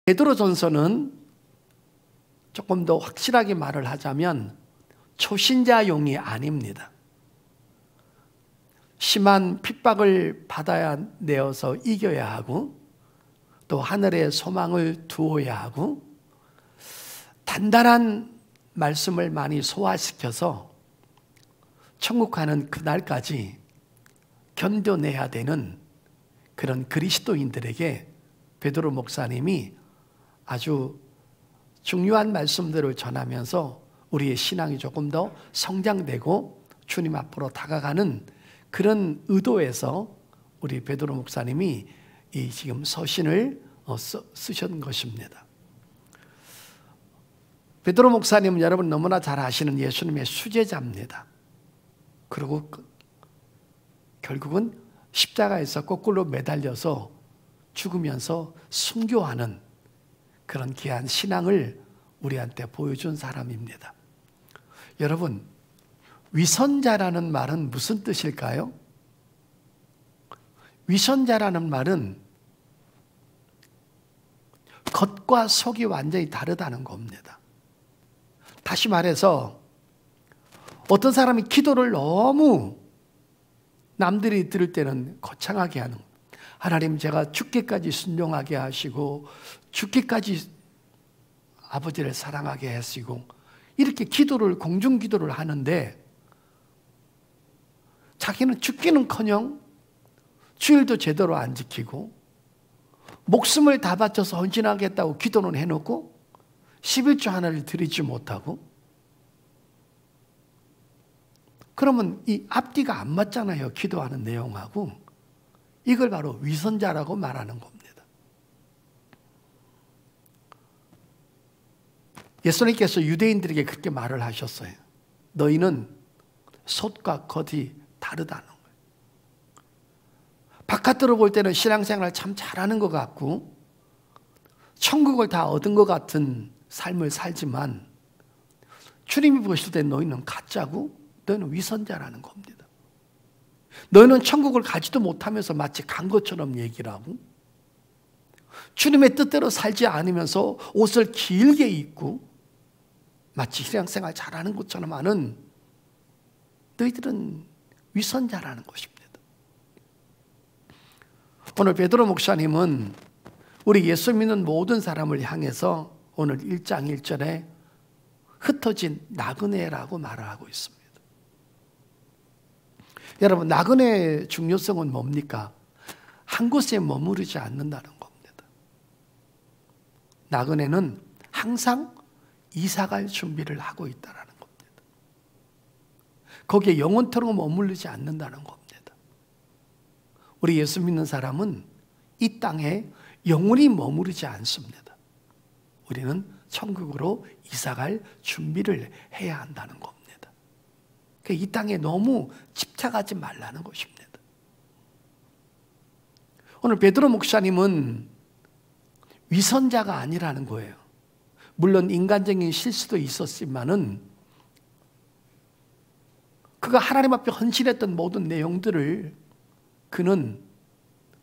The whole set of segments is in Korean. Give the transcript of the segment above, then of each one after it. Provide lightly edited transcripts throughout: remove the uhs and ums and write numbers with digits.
베드로전서는 조금 더 확실하게 말을 하자면 초신자용이 아닙니다. 심한 핍박을 받아야 내어서 이겨야 하고 또 하늘에 소망을 두어야 하고 단단한 말씀을 많이 소화시켜서 천국 가는 그날까지 견뎌내야 되는 그런 그리스도인들에게 베드로 목사님이 아주 중요한 말씀들을 전하면서 우리의 신앙이 조금 더 성장되고 주님 앞으로 다가가는 그런 의도에서 우리 베드로 목사님이 이 지금 서신을 쓰신 것입니다. 베드로 목사님은 여러분 너무나 잘 아시는 예수님의 수제자입니다. 그리고 결국은 십자가에서 거꾸로 매달려서 죽으면서 순교하는 그런 귀한 신앙을 우리한테 보여준 사람입니다. 여러분, 위선자라는 말은 무슨 뜻일까요? 위선자라는 말은 겉과 속이 완전히 다르다는 겁니다. 다시 말해서 어떤 사람이 기도를 너무 남들이 들을 때는 거창하게 하는 거예요. 하나님, 제가 죽기까지 순종하게 하시고 죽기까지 아버지를 사랑하게 하시고 이렇게 기도를 공중기도를 하는데 자기는 죽기는커녕 주일도 제대로 안 지키고 목숨을 다 바쳐서 헌신하겠다고 기도는 해놓고 11조 하나를 드리지 못하고 그러면 이 앞뒤가 안 맞잖아요. 기도하는 내용하고. 이걸 바로 위선자라고 말하는 겁니다. 예수님께서 유대인들에게 그렇게 말을 하셨어요. 너희는 속과 겉이 다르다는 거예요. 바깥으로 볼 때는 신앙생활을 참 잘하는 것 같고 천국을 다 얻은 것 같은 삶을 살지만 주님이 보실 때 너희는 가짜고 너희는 위선자라는 겁니다. 너희는 천국을 가지도 못하면서 마치 간 것처럼 얘기를 하고 주님의 뜻대로 살지 않으면서 옷을 길게 입고 마치 신앙생활 잘하는 것처럼 하는 너희들은 위선자라는 것입니다. 오늘 베드로 목사님은 우리 예수 믿는 모든 사람을 향해서 오늘 1장 1절에 흩어진 나그네라고 말을 하고 있습니다. 여러분, 나그네의 중요성은 뭡니까? 한 곳에 머무르지 않는다는 겁니다. 나그네는 항상 이사갈 준비를 하고 있다는 겁니다. 거기에 영원토록 머무르지 않는다는 겁니다. 우리 예수 믿는 사람은 이 땅에 영원히 머무르지 않습니다. 우리는 천국으로 이사갈 준비를 해야 한다는 겁니다. 이 땅에 너무 집착하지 말라는 것입니다. 오늘 베드로 목사님은 위선자가 아니라는 거예요. 물론 인간적인 실수도 있었지만은 그가 하나님 앞에 헌신했던 모든 내용들을 그는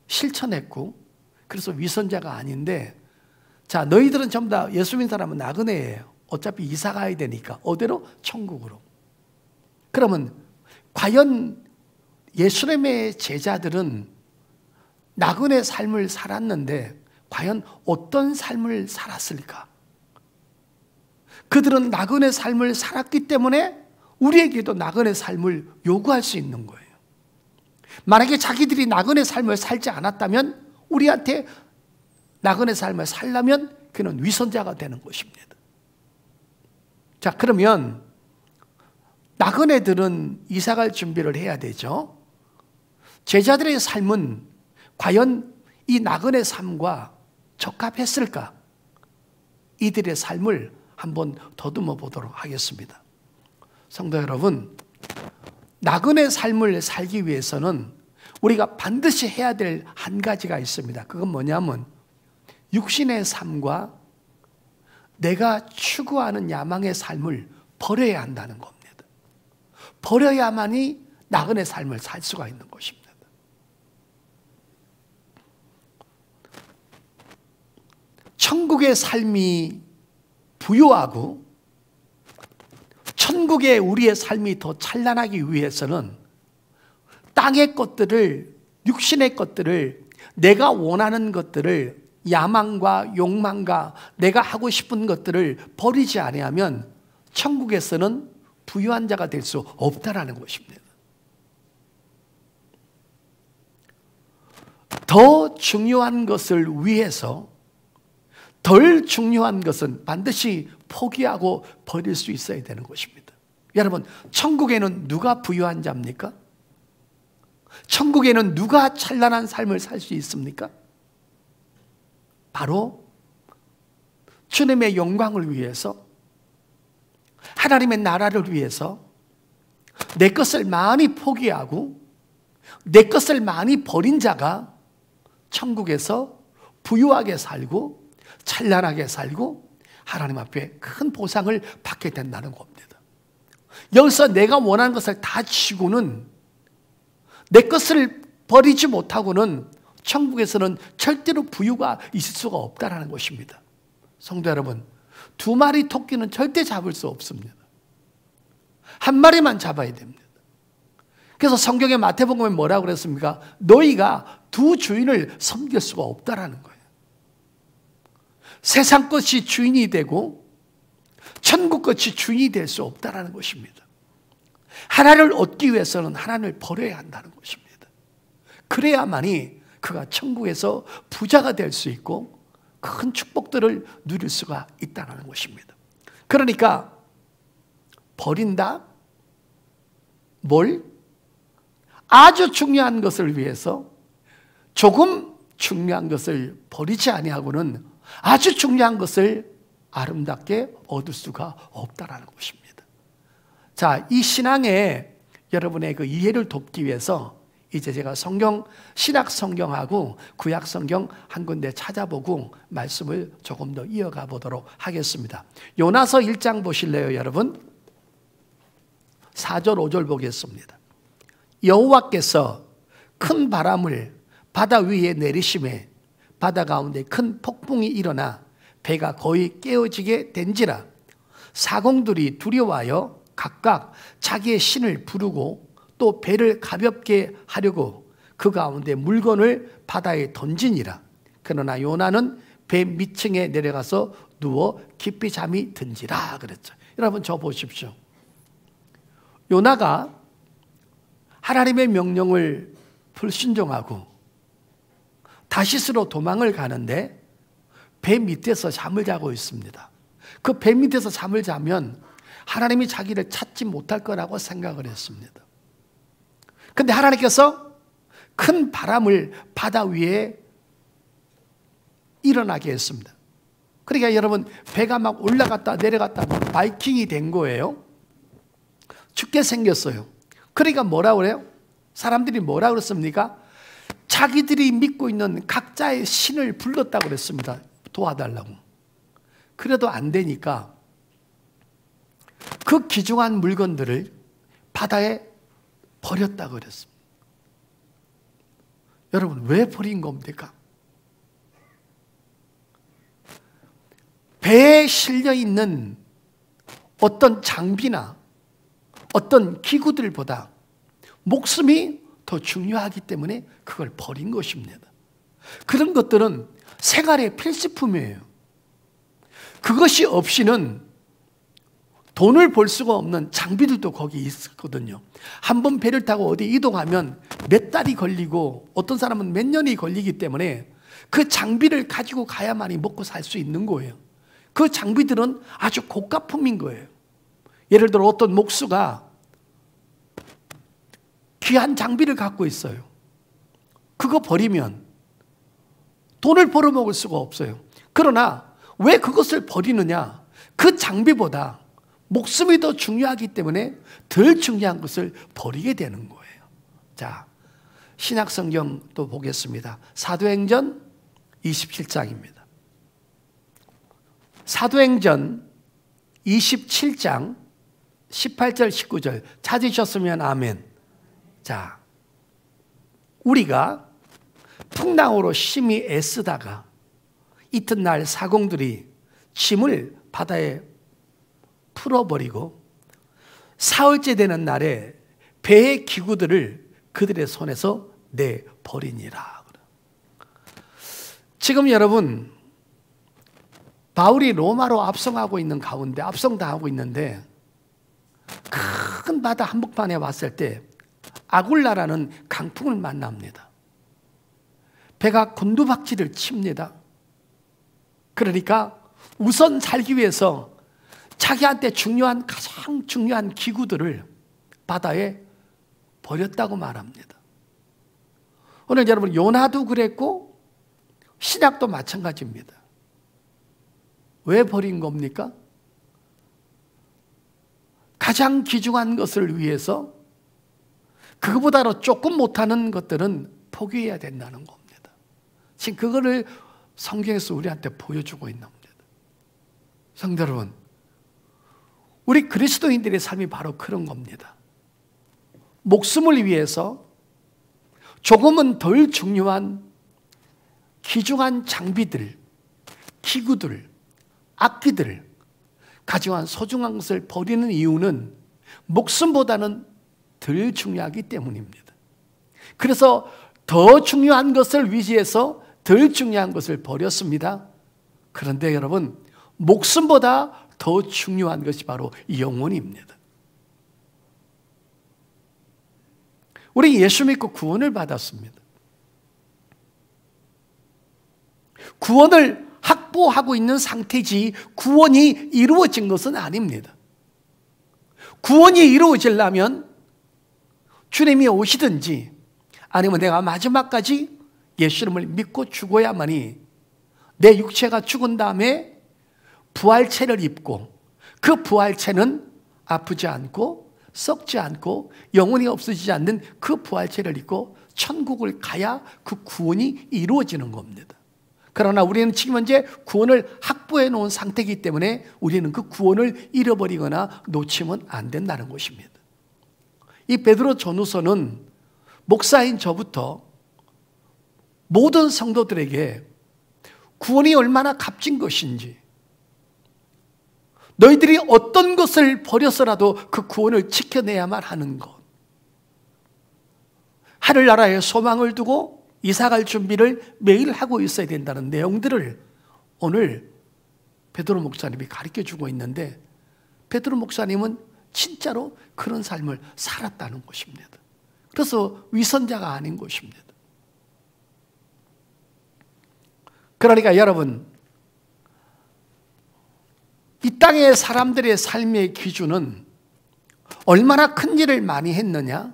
실천했고 그래서 위선자가 아닌데 자, 너희들은 전부 다 예수 믿는 사람은 나그네예요. 어차피 이사 가야 되니까. 어디로? 천국으로. 그러면 과연 예수님의 제자들은 나그네 삶을 살았는데 과연 어떤 삶을 살았을까? 그들은 나그네 삶을 살았기 때문에 우리에게도 나그네 삶을 요구할 수 있는 거예요. 만약에 자기들이 나그네 삶을 살지 않았다면 우리한테 나그네 삶을 살려면 그는 위선자가 되는 것입니다. 자, 그러면 나그네들은 이사갈 준비를 해야 되죠. 제자들의 삶은 과연 이 나그네 삶과 적합했을까? 이들의 삶을 한번 더듬어 보도록 하겠습니다. 성도 여러분, 나그네 삶을 살기 위해서는 우리가 반드시 해야 될 한 가지가 있습니다. 그건 뭐냐면 육신의 삶과 내가 추구하는 야망의 삶을 버려야 한다는 겁니다. 버려야만이 나그네 삶을 살 수가 있는 것입니다. 천국의 삶이 부유하고 천국의 우리의 삶이 더 찬란하기 위해서는 땅의 것들을, 육신의 것들을, 내가 원하는 것들을, 야망과 욕망과 내가 하고 싶은 것들을 버리지 아니하면 천국에서는 부유한 자가 될 수 없다라는 것입니다. 더 중요한 것을 위해서 덜 중요한 것은 반드시 포기하고 버릴 수 있어야 되는 것입니다. 여러분, 천국에는 누가 부유한 자입니까? 천국에는 누가 찬란한 삶을 살 수 있습니까? 바로 주님의 영광을 위해서, 하나님의 나라를 위해서 내 것을 많이 포기하고 내 것을 많이 버린 자가 천국에서 부유하게 살고 찬란하게 살고 하나님 앞에 큰 보상을 받게 된다는 겁니다. 여기서 내가 원하는 것을 다 치고는 내 것을 버리지 못하고는 천국에서는 절대로 부유가 있을 수가 없다는 것입니다. 성도 여러분, 2마리 토끼는 절대 잡을 수 없습니다. 1마리만 잡아야 됩니다. 그래서 성경의 마태복음에 뭐라고 그랬습니까? 너희가 2 주인을 섬길 수가 없다라는 거예요. 세상 것이 주인이 되고 천국 것이 주인이 될 수 없다라는 것입니다. 하나를 얻기 위해서는 하나를 버려야 한다는 것입니다. 그래야만이 그가 천국에서 부자가 될 수 있고 큰 축복들을 누릴 수가 있다는 것입니다. 그러니까 버린다? 뭘? 아주 중요한 것을 위해서 조금 중요한 것을 버리지 아니하고는 아주 중요한 것을 아름답게 얻을 수가 없다라는 것입니다. 자, 이 신앙에 여러분의 그 이해를 돕기 위해서 이제 제가 신약 성경하고 구약 성경 한 군데 찾아보고 말씀을 조금 더 이어가 보도록 하겠습니다. 요나서 1장 보실래요, 여러분? 4절 5절 보겠습니다. 여호와께서 큰 바람을 바다 위에 내리심에 바다 가운데 큰 폭풍이 일어나 배가 거의 깨어지게 된지라. 사공들이 두려워하여 각각 자기의 신을 부르고 또 배를 가볍게 하려고 그 가운데 물건을 바다에 던지니라. 그러나 요나는 배 밑층에 내려가서 누워 깊이 잠이 든지라 그랬죠. 여러분, 저 보십시오. 요나가 하나님의 명령을 불순종하고 다시스로 도망을 가는데 배 밑에서 잠을 자고 있습니다. 그 배 밑에서 잠을 자면 하나님이 자기를 찾지 못할 거라고 생각을 했습니다. 근데 하나님께서 큰 바람을 바다 위에 일어나게 했습니다. 그러니까 여러분, 배가 막 올라갔다 내려갔다 막 바이킹이 된 거예요. 죽게 생겼어요. 그러니까 뭐라고 그래요? 사람들이 뭐라고 그랬습니까? 자기들이 믿고 있는 각자의 신을 불렀다고 그랬습니다. 도와달라고. 그래도 안 되니까 그 귀중한 물건들을 바다에 버렸다고 그랬습니다. 여러분, 왜 버린 겁니까? 배에 실려 있는 어떤 장비나 어떤 기구들보다 목숨이 더 중요하기 때문에 그걸 버린 것입니다. 그런 것들은 생활의 필수품이에요. 그것이 없이는 돈을 벌 수가 없는 장비들도 거기 있거든요. 한 번 배를 타고 어디 이동하면 몇 달이 걸리고 어떤 사람은 몇 년이 걸리기 때문에 그 장비를 가지고 가야만이 먹고 살 수 있는 거예요. 그 장비들은 아주 고가품인 거예요. 예를 들어 어떤 목수가 귀한 장비를 갖고 있어요. 그거 버리면 돈을 벌어먹을 수가 없어요. 그러나 왜 그것을 버리느냐? 그 장비보다 목숨이 더 중요하기 때문에 덜 중요한 것을 버리게 되는 거예요. 자, 신약성경 또 보겠습니다. 사도행전 27장입니다. 사도행전 27장 18절 19절 찾으셨으면 아멘. 자, 우리가 풍랑으로 심히 애쓰다가 이튿날 사공들이 짐을 바다에 풀어버리고 사흘째 되는 날에 배의 기구들을 그들의 손에서 내버리니라. 지금 여러분, 바울이 로마로 압송하고 있는 가운데, 압송당하고 있는데 큰 바다 한복판에 왔을 때 아굴라라는 강풍을 만납니다. 배가 곤두박질을 칩니다. 그러니까 우선 살기 위해서 자기한테 가장 중요한 기구들을 바다에 버렸다고 말합니다. 오늘 여러분, 요나도 그랬고 신약도 마찬가지입니다. 왜 버린 겁니까? 가장 귀중한 것을 위해서 그거보다도 조금 못하는 것들은 포기해야 된다는 겁니다. 지금 그거를 성경에서 우리한테 보여주고 있는 겁니다. 성도 여러분, 우리 그리스도인들의 삶이 바로 그런 겁니다. 목숨을 위해서 조금은 덜 중요한 귀중한 장비들, 기구들, 악기들, 가져간 소중한 것을 버리는 이유는 목숨보다는 덜 중요하기 때문입니다. 그래서 더 중요한 것을 위해서 덜 중요한 것을 버렸습니다. 그런데 여러분, 목숨보다 더 중요한 것이 바로 영혼입니다. 우리 예수 믿고 구원을 받았습니다. 구원을 확보하고 있는 상태지 구원이 이루어진 것은 아닙니다. 구원이 이루어지려면 주님이 오시든지 아니면 내가 마지막까지 예수님을 믿고 죽어야만이 내 육체가 죽은 다음에 부활체를 입고 그 부활체는 아프지 않고 썩지 않고 영혼이 없어지지 않는 그 부활체를 입고 천국을 가야 그 구원이 이루어지는 겁니다. 그러나 우리는 지금 현재 구원을 확보해 놓은 상태이기 때문에 우리는 그 구원을 잃어버리거나 놓치면 안 된다는 것입니다. 이 베드로 전후서는 목사인 저부터 모든 성도들에게 구원이 얼마나 값진 것인지, 너희들이 어떤 것을 버려서라도 그 구원을 지켜내야만 하는 것, 하늘나라에 소망을 두고 이사갈 준비를 매일 하고 있어야 된다는 내용들을 오늘 베드로 목사님이 가르쳐주고 있는데, 베드로 목사님은 진짜로 그런 삶을 살았다는 것입니다. 그래서 위선자가 아닌 것입니다. 그러니까 여러분, 이 땅의 사람들의 삶의 기준은 얼마나 큰 일을 많이 했느냐,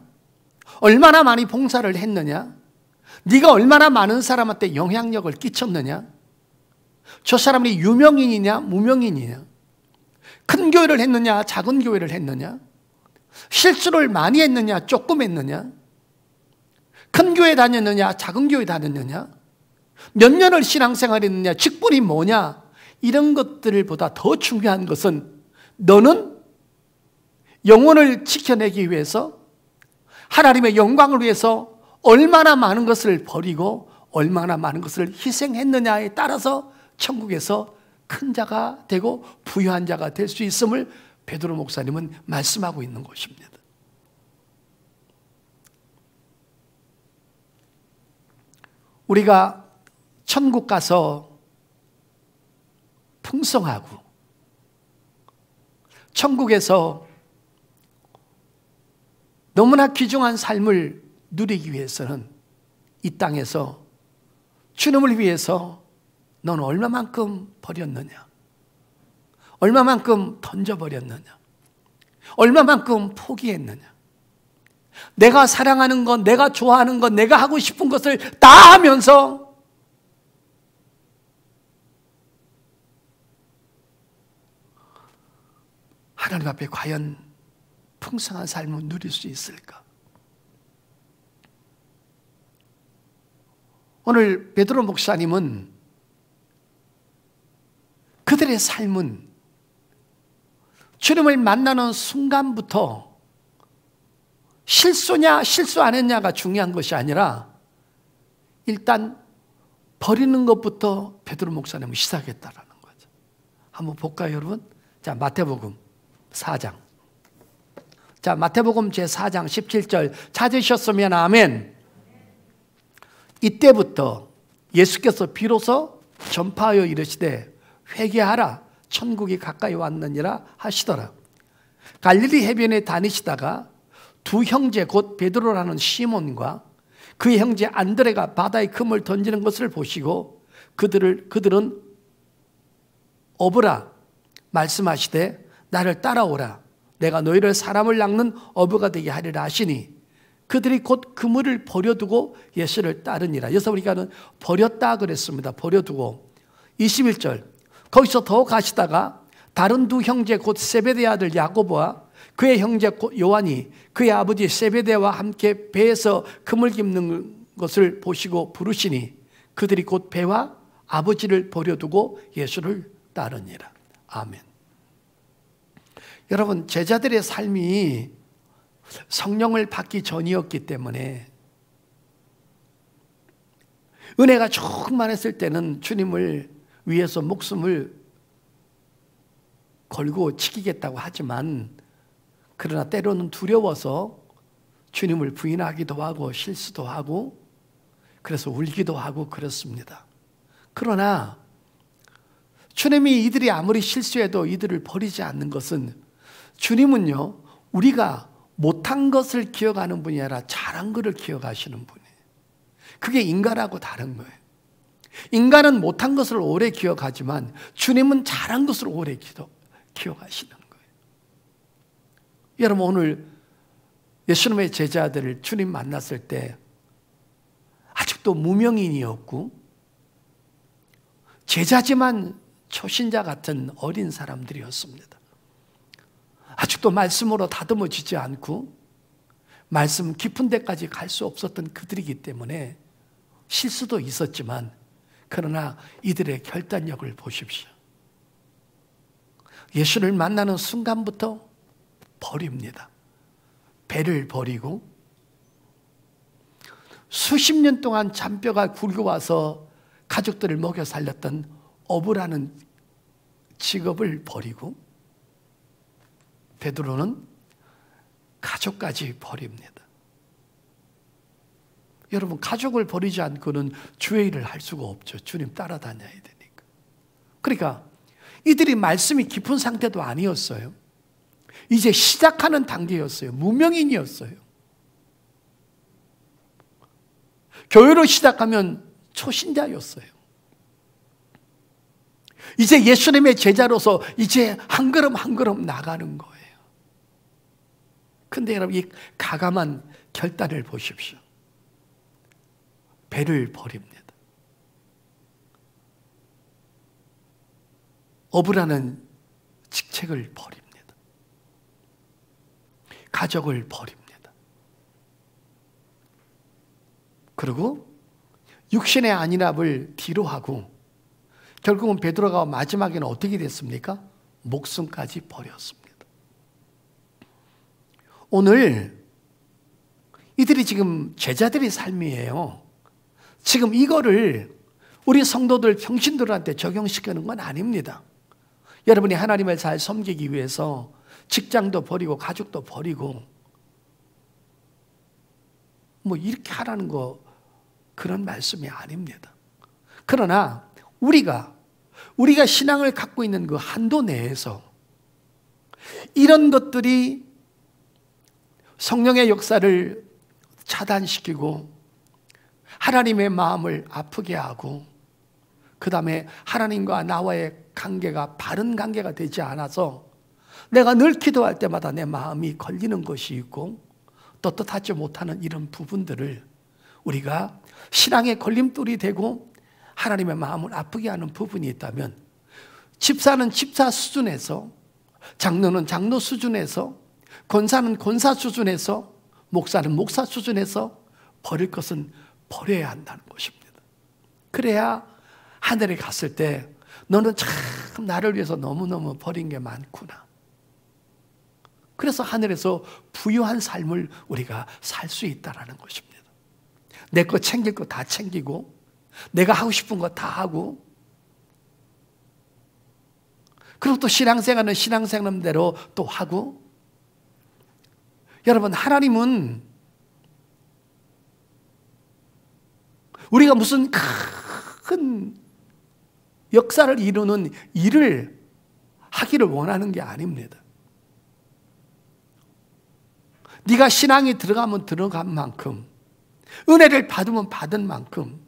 얼마나 많이 봉사를 했느냐, 네가 얼마나 많은 사람한테 영향력을 끼쳤느냐, 저 사람이 유명인이냐 무명인이냐, 큰 교회를 했느냐 작은 교회를 했느냐, 실수를 많이 했느냐 조금 했느냐, 큰 교회 다녔느냐 작은 교회 다녔느냐, 몇 년을 신앙생활 했느냐, 직분이 뭐냐, 이런 것들보다 더 중요한 것은 너는 영혼을 지켜내기 위해서 하나님의 영광을 위해서 얼마나 많은 것을 버리고 얼마나 많은 것을 희생했느냐에 따라서 천국에서 큰 자가 되고 부유한 자가 될 수 있음을 베드로 목사님은 말씀하고 있는 것입니다. 우리가 천국 가서 풍성하고 천국에서 너무나 귀중한 삶을 누리기 위해서는 이 땅에서 주님을 위해서 너는 얼마만큼 버렸느냐, 얼마만큼 던져버렸느냐, 얼마만큼 포기했느냐, 내가 사랑하는 것, 내가 좋아하는 것, 내가 하고 싶은 것을 다 하면서 하나님 앞에 과연 풍성한 삶을 누릴 수 있을까? 오늘 베드로 목사님은 그들의 삶은 주님을 만나는 순간부터 실수냐 실수 안 했냐가 중요한 것이 아니라 일단 버리는 것부터 베드로 목사님은 시작했다라는 거죠. 한번 볼까요, 여러분? 자, 마태복음 4장. 자, 마태복음 제4장 17절 찾으셨으면 아멘. 이때부터 예수께서 비로소 전파하여 이르시되 회개하라 천국이 가까이 왔느니라 하시더라. 갈릴리 해변에 다니시다가 두 형제 곧 베드로라는 시몬과 그의 형제 안드레가 바다에 금을 던지는 것을 보시고 그들은 어부라 말씀하시되 나를 따라오라 내가 너희를 사람을 낚는 어부가 되게 하리라 하시니 그들이 곧 그물을 버려두고 예수를 따르니라. 여기서 우리가 버렸다 그랬습니다. 버려두고. 21절 거기서 더 가시다가 다른 두 형제 곧 세베대의 아들 야고보와 그의 형제 곧 요한이 그의 아버지 세베대와 함께 배에서 그물 깁는 것을 보시고 부르시니 그들이 곧 배와 아버지를 버려두고 예수를 따르니라. 아멘. 여러분, 제자들의 삶이 성령을 받기 전이었기 때문에 은혜가 충만했을 때는 주님을 위해서 목숨을 걸고 지키겠다고 하지만 그러나 때로는 두려워서 주님을 부인하기도 하고 실수도 하고 그래서 울기도 하고 그렇습니다. 그러나 주님이 이들이 아무리 실수해도 이들을 버리지 않는 것은 주님은요 우리가 못한 것을 기억하는 분이 아니라 잘한 것을 기억하시는 분이에요. 그게 인간하고 다른 거예요. 인간은 못한 것을 오래 기억하지만 주님은 잘한 것을 오래 기억하시는 거예요. 여러분, 오늘 예수님의 제자들을 주님 만났을 때 아직도 무명인이었고 제자지만 초신자 같은 어린 사람들이었습니다. 아직도 말씀으로 다듬어지지 않고 말씀 깊은 데까지 갈 수 없었던 그들이기 때문에 실수도 있었지만 그러나 이들의 결단력을 보십시오. 예수를 만나는 순간부터 버립니다. 배를 버리고 수십 년 동안 잔뼈가 굵어와서 가족들을 먹여 살렸던 어부라는 직업을 버리고 베드로는 가족까지 버립니다. 여러분, 가족을 버리지 않고는 주의 일을 할 수가 없죠. 주님 따라다녀야 되니까. 그러니까 이들이 말씀이 깊은 상태도 아니었어요. 이제 시작하는 단계였어요. 무명인이었어요. 교회로 시작하면 초신자였어요. 이제 예수님의 제자로서 이제 한 걸음 한 걸음 나가는 거예요. 근데 여러분, 이 가감한 결단을 보십시오. 배를 버립니다. 어부라는 직책을 버립니다. 가족을 버립니다. 그리고 육신의 안일함을 뒤로 하고 결국은 베드로가 마지막에는 어떻게 됐습니까? 목숨까지 버렸습니다. 오늘 이들이 지금 제자들의 삶이에요. 지금 이거를 우리 성도들 평신도들한테 적용시키는 건 아닙니다. 여러분이 하나님을 잘 섬기기 위해서 직장도 버리고 가족도 버리고 뭐 이렇게 하라는 거 그런 말씀이 아닙니다. 그러나 우리가 신앙을 갖고 있는 그 한도 내에서 이런 것들이 성령의 역사를 차단시키고 하나님의 마음을 아프게 하고 그 다음에 하나님과 나와의 관계가 바른 관계가 되지 않아서 내가 늘 기도할 때마다 내 마음이 걸리는 것이 있고 떳떳하지 못하는 이런 부분들을 우리가 신앙의 걸림돌이 되고 하나님의 마음을 아프게 하는 부분이 있다면 집사는 집사 수준에서, 장로는 장로 수준에서, 권사는 권사 수준에서, 목사는 목사 수준에서 버릴 것은 버려야 한다는 것입니다. 그래야 하늘에 갔을 때 너는 참 나를 위해서 너무너무 버린 게 많구나. 그래서 하늘에서 부유한 삶을 우리가 살 수 있다는 것입니다. 내 거 챙길 거 다 챙기고 내가 하고 싶은 거 다 하고, 그리고 또 신앙생활은 신앙생활대로 또 하고. 여러분, 하나님은 우리가 무슨 큰 역사를 이루는 일을 하기를 원하는 게 아닙니다. 네가 신앙이 들어가면 들어간 만큼, 은혜를 받으면 받은 만큼,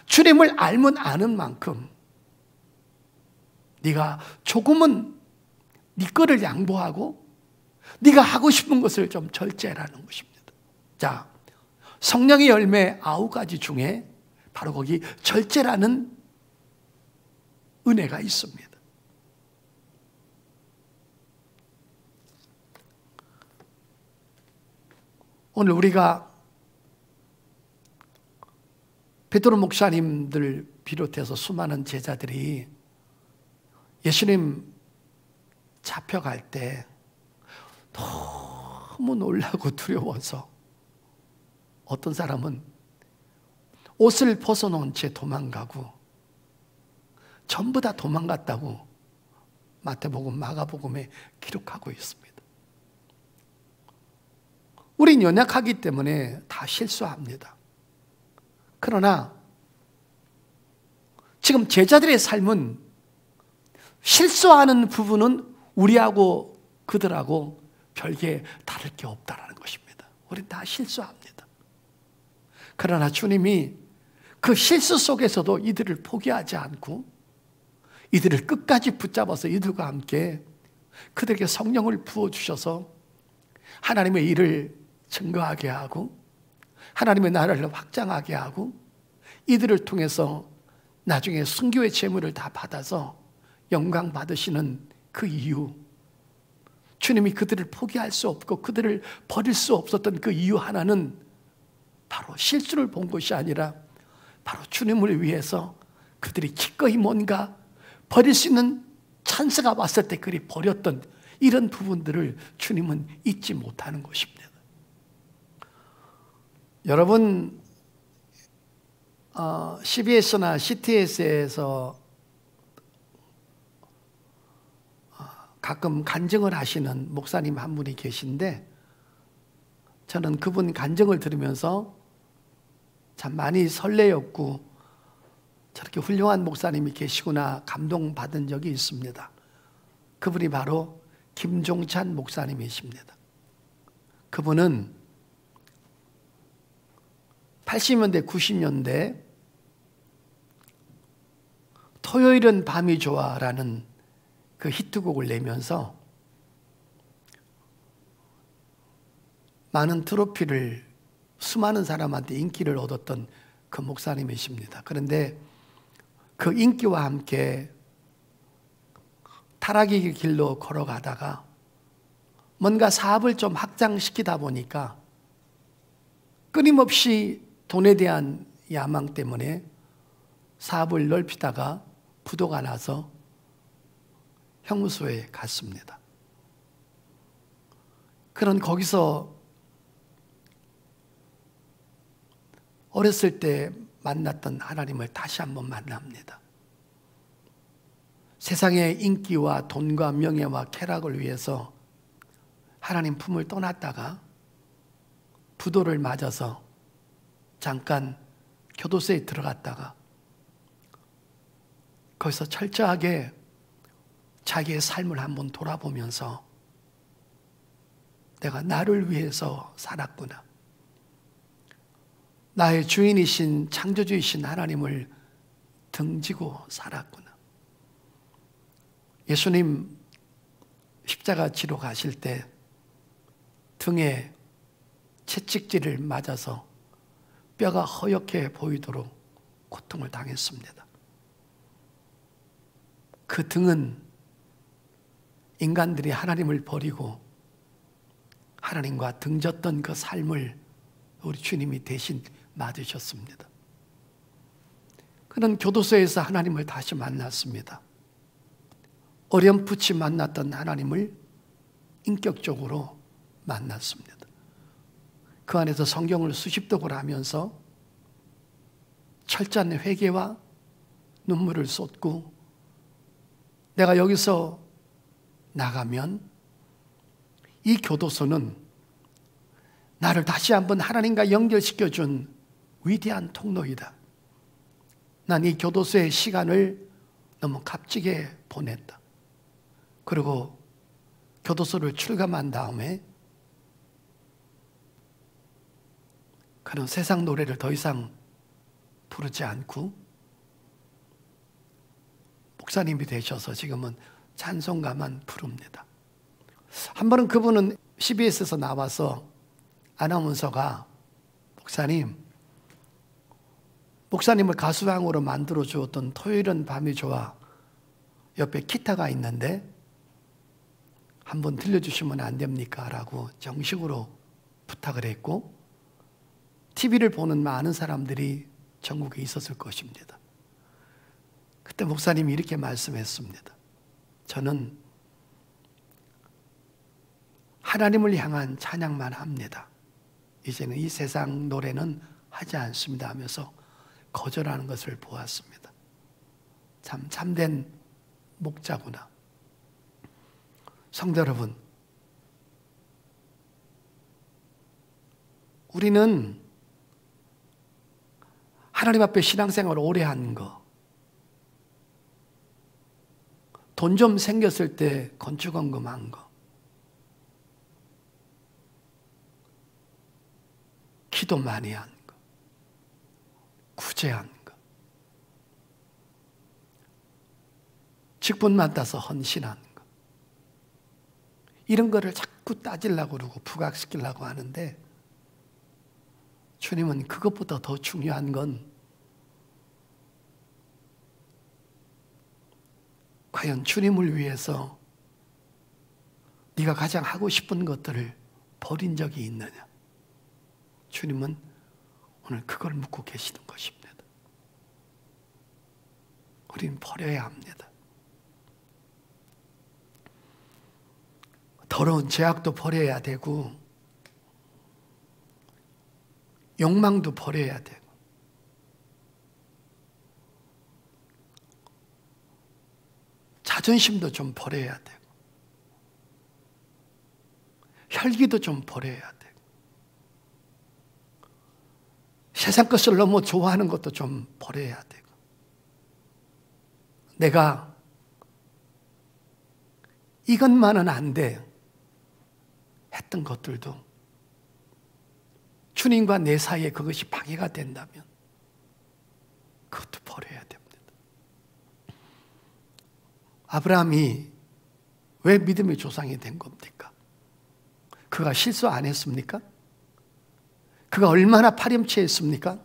주님을 알면 아는 만큼 네가 조금은 네 거를 양보하고 네가 하고 싶은 것을 좀 절제라는 것입니다. 자, 성령의 열매 9가지 중에 바로 거기 절제라는 은혜가 있습니다. 오늘 우리가 베드로 목사님들 비롯해서 수많은 제자들이 예수님 잡혀갈 때 너무 놀라고 두려워서 어떤 사람은 옷을 벗어놓은 채 도망가고, 전부 다 도망갔다고 마태복음, 마가복음에 기록하고 있습니다. 우린 연약하기 때문에 다 실수합니다. 그러나 지금 제자들의 삶은 실수하는 부분은 우리하고 그들하고 별개 다를 게 없다는 것입니다. 우린 다 실수합니다. 그러나 주님이 그 실수 속에서도 이들을 포기하지 않고 이들을 끝까지 붙잡아서 이들과 함께 그들에게 성령을 부어주셔서 하나님의 일을 증거하게 하고 하나님의 나라를 확장하게 하고 이들을 통해서 나중에 순교의 제물을 다 받아서 영광 받으시는 그 이유, 주님이 그들을 포기할 수 없고 그들을 버릴 수 없었던 그 이유 하나는 바로 실수를 본 것이 아니라 바로 주님을 위해서 그들이 기꺼이 뭔가 버릴 수 있는 찬스가 왔을 때 그리 버렸던 이런 부분들을 주님은 잊지 못하는 것입니다. 여러분, CBS나 CTS에서 가끔 간증을 하시는 목사님 한 분이 계신데, 저는 그분 간증을 들으면서 참 많이 설레었고 저렇게 훌륭한 목사님이 계시구나 감동받은 적이 있습니다. 그분이 바로 김종찬 목사님이십니다. 그분은 80년대, 90년대 토요일은 밤이 좋아라는 그 히트곡을 내면서 많은 트로피를, 수많은 사람한테 인기를 얻었던 그 목사님이십니다. 그런데 그 인기와 함께 타락의 길로 걸어가다가 뭔가 사업을 좀 확장시키다 보니까 끊임없이 돈에 대한 야망 때문에 사업을 넓히다가 부도가 나서 형무소에 갔습니다. 그런 거기서 어렸을 때 만났던 하나님을 다시 한번 만납니다. 세상의 인기와 돈과 명예와 쾌락을 위해서 하나님 품을 떠났다가 부도를 맞아서 잠깐 교도소에 들어갔다가 거기서 철저하게 자기의 삶을 한번 돌아보면서 내가 나를 위해서 살았구나. 나의 주인이신 창조주이신 하나님을 등지고 살았구나. 예수님 십자가 지러 가실 때 등에 채찍질을 맞아서 뼈가 허옇게 보이도록 고통을 당했습니다. 그 등은 인간들이 하나님을 버리고 하나님과 등졌던 그 삶을 우리 주님이 대신 맞으셨습니다. 그는 교도소에서 하나님을 다시 만났습니다. 어렴풋이 만났던 하나님을 인격적으로 만났습니다. 그 안에서 성경을 수십 독을 하면서 철저한 회개와 눈물을 쏟고 내가 여기서 나가면 이 교도소는 나를 다시 한번 하나님과 연결시켜준 위대한 통로이다. 난 이 교도소의 시간을 너무 값지게 보냈다. 그리고 교도소를 출감한 다음에 그런 세상 노래를 더 이상 부르지 않고 목사님이 되셔서 지금은 찬송가만 부릅니다. 한 번은 그분은 CBS에서 나와서 아나운서가 목사님을 가수왕으로 만들어 주었던 토요일은 밤이 좋아 옆에 기타가 있는데 한번 들려주시면 안 됩니까? 라고 정식으로 부탁을 했고 TV를 보는 많은 사람들이 전국에 있었을 것입니다. 그때 목사님이 이렇게 말씀했습니다. 저는 하나님을 향한 찬양만 합니다. 이제는 이 세상 노래는 하지 않습니다 하면서 거절하는 것을 보았습니다. 참 참된 목자구나. 성도 여러분, 우리는 하나님 앞에 신앙생활을 오래 한 거, 돈 좀 생겼을 때 건축원금한 거, 기도 많이 한 거, 구제한 거, 직분 맡아서 헌신한 거, 이런 거를 자꾸 따지려고 그러고 부각시키려고 하는데 주님은 그것보다 더 중요한 건 과연 주님을 위해서 네가 가장 하고 싶은 것들을 버린 적이 있느냐? 주님은 오늘 그걸 묻고 계시는 것입니다. 우리는 버려야 합니다. 더러운 죄악도 버려야 되고 욕망도 버려야 되고 자존심도 좀 버려야 되고 혈기도 좀 버려야 되고 세상 것을 너무 좋아하는 것도 좀 버려야 되고 내가 이것만은 안 돼 했던 것들도 주님과 내 사이에 그것이 방해가 된다면 그것도 버려야 됩니다. 아브라함이 왜 믿음의 조상이 된 겁니까? 그가 실수 안 했습니까? 그가 얼마나 파렴치했습니까?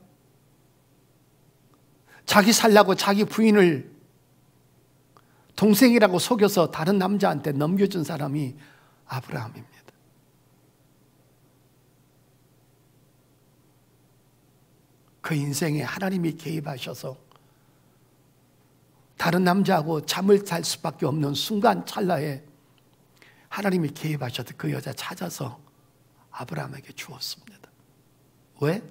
자기 살려고 자기 부인을 동생이라고 속여서 다른 남자한테 넘겨준 사람이 아브라함입니다. 그 인생에 하나님이 개입하셔서 다른 남자하고 잠을 잘 수밖에 없는 순간 찰나에 하나님이 개입하셔서 그 여자 찾아서 아브라함에게 주었습니다. 왜?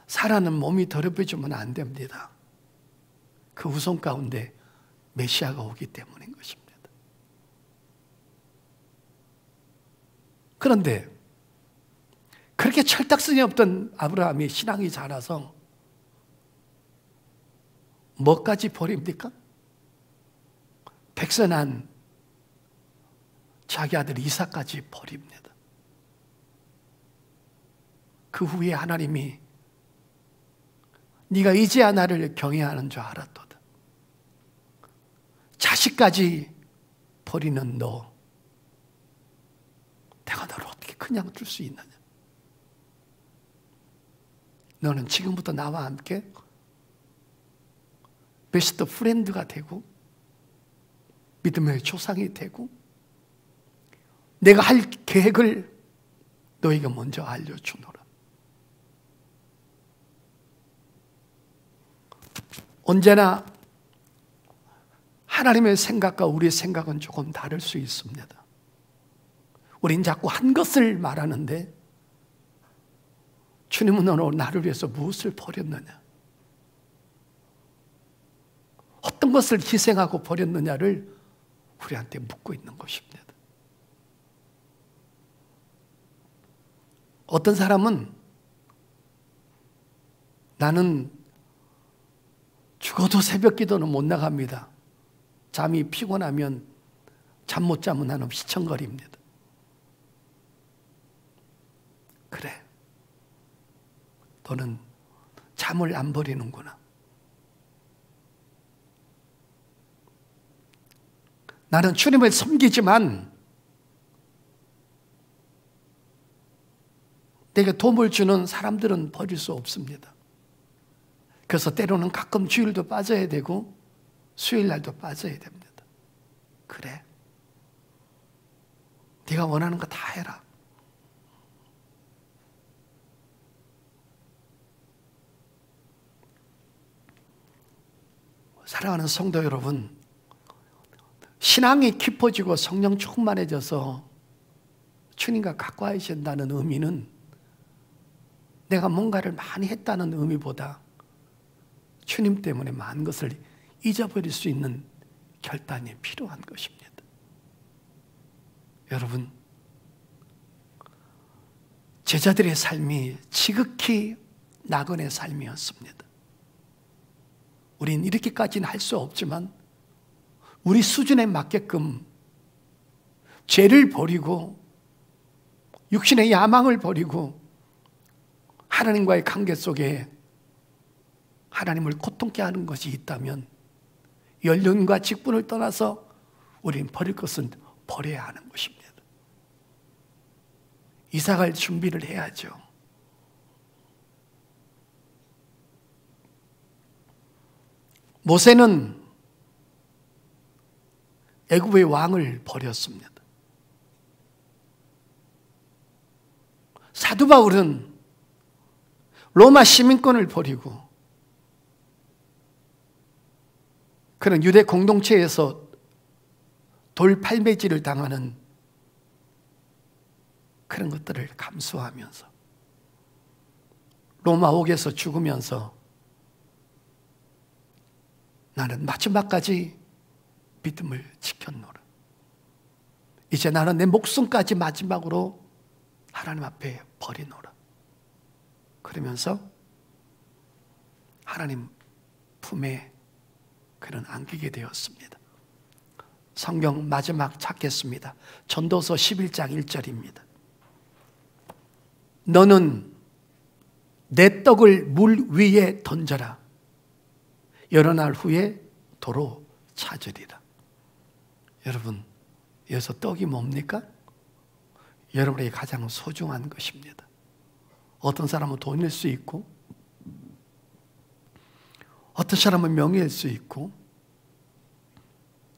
사라는 몸이 더럽혀지면 안 됩니다. 그 후손 가운데 메시아가 오기 때문인 것입니다. 그런데 그렇게 철딱선이 없던 아브라함이 신앙이 자라서 뭐까지 버립니까? 백선한 자기 아들 이삭까지 버립니다. 그 후에 하나님이 네가 이제야 나를 경외하는 줄 알았도다. 자식까지 버리는 너, 내가 너를 어떻게 그냥 둘 수 있느냐? 너는 지금부터 나와 함께 베스트 프렌드가 되고 믿음의 조상이 되고 내가 할 계획을 너에게 먼저 알려주노라. 언제나 하나님의 생각과 우리의 생각은 조금 다를 수 있습니다. 우린 자꾸 한 것을 말하는데 주님은 오늘 나를 위해서 무엇을 버렸느냐? 어떤 것을 희생하고 버렸느냐를 우리한테 묻고 있는 것입니다. 어떤 사람은 나는 죽어도 새벽 기도는 못 나갑니다. 잠이 피곤하면 잠 못 자면 나는 휘청거립니다. 그래, 너는 잠을 안 버리는구나. 나는 주님을 섬기지만 내게 도움을 주는 사람들은 버릴 수 없습니다. 그래서 때로는 가끔 주일도 빠져야 되고 수요일 날도 빠져야 됩니다. 그래, 네가 원하는 거 다 해라. 사랑하는 성도 여러분, 신앙이 깊어지고 성령 충만해져서 주님과 가까워진다는 의미는 내가 뭔가를 많이 했다는 의미보다 주님 때문에 많은 것을 잊어버릴 수 있는 결단이 필요한 것입니다. 여러분, 제자들의 삶이 지극히 나그네 삶이었습니다. 우린 이렇게까지는 할 수 없지만 우리 수준에 맞게끔 죄를 버리고 육신의 야망을 버리고 하나님과의 관계 속에 하나님을 고통케 하는 것이 있다면 연륜과 직분을 떠나서 우리는 버릴 것은 버려야 하는 것입니다. 이사갈 준비를 해야죠. 모세는 애굽의 왕을 버렸습니다. 사도 바울은 로마 시민권을 버리고 그런 유대 공동체에서 돌팔매질을 당하는 그런 것들을 감수하면서 로마 옥에서 죽으면서 나는 마지막까지 믿음을 지켰노라. 이제 나는 내 목숨까지 마지막으로 하나님 앞에 버리노라. 그러면서 하나님 품에 그는 안기게 되었습니다. 성경 마지막 찾겠습니다. 전도서 11장 1절입니다. 너는 내 떡을 물 위에 던져라. 여러 날 후에 도로 찾으리라. 여러분, 여기서 떡이 뭡니까? 여러분에게 가장 소중한 것입니다. 어떤 사람은 돈일 수 있고 어떤 사람은 명예일 수 있고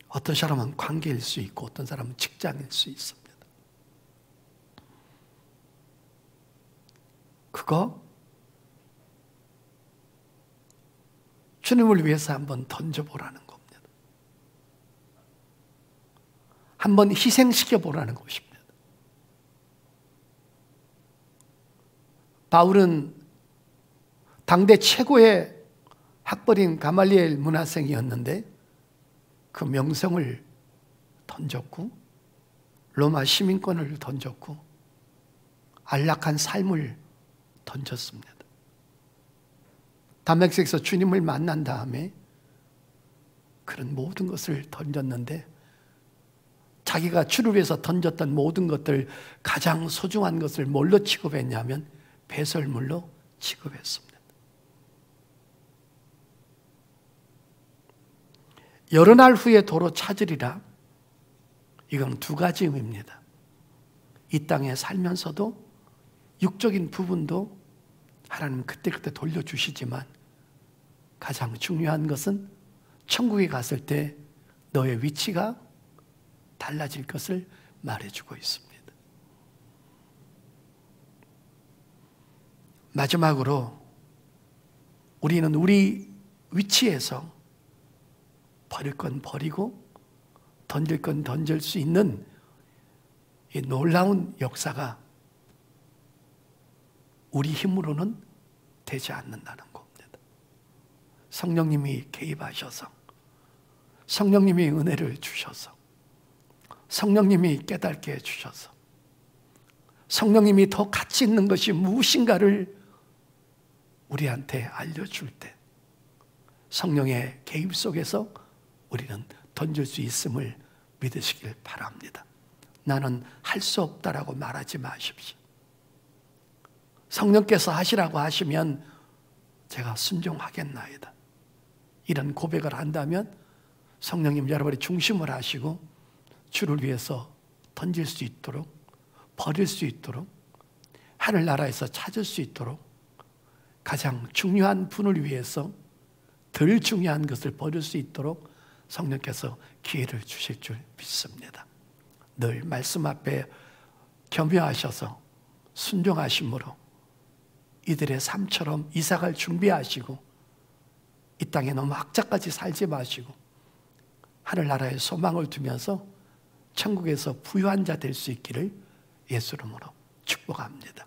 어떤 사람은 관계일 수 있고 어떤 사람은 직장일 수 있습니다. 그거 주님을 위해서 한번 던져보라는 겁니다. 한번 희생시켜보라는 것입니다. 바울은 당대 최고의 학벌인 가말리엘 문화생이었는데 그 명성을 던졌고 로마 시민권을 던졌고 안락한 삶을 던졌습니다. 다메섹에서 주님을 만난 다음에 그런 모든 것을 던졌는데 자기가 주를 위해서 던졌던 모든 것들 가장 소중한 것을 뭘로 취급했냐면 배설물로 취급했습니다. 여러 날 후에 도로 찾으리라. 이건 두 가지 의미입니다. 이 땅에 살면서도 육적인 부분도 하나님은 그때그때 돌려주시지만 가장 중요한 것은 천국에 갔을 때 너의 위치가 달라질 것을 말해주고 있습니다. 마지막으로 우리는 우리 위치에서 버릴 건 버리고 던질 건 던질 수 있는 이 놀라운 역사가 우리 힘으로는 되지 않는다는 겁니다. 성령님이 개입하셔서 성령님이 은혜를 주셔서, 성령님이 깨닫게 해주셔서, 성령님이 더 가치 있는 것이 무엇인가를 우리한테 알려줄 때 성령의 개입 속에서 우리는 던질 수 있음을 믿으시길 바랍니다. 나는 할 수 없다라고 말하지 마십시오. 성령께서 하시라고 하시면 제가 순종하겠나이다. 이런 고백을 한다면 성령님 여러분의 중심을 하시고 주를 위해서 던질 수 있도록, 버릴 수 있도록, 하늘나라에서 찾을 수 있도록, 가장 중요한 분을 위해서 덜 중요한 것을 버릴 수 있도록 성령께서 기회를 주실 줄 믿습니다. 늘 말씀 앞에 겸허하셔서 순종하심으로 이들의 삶처럼 이사갈 준비하시고 이 땅에 너무 악착같이 살지 마시고 하늘나라에 소망을 두면서 천국에서 부유한 자 될 수 있기를 예수 이름으로 축복합니다.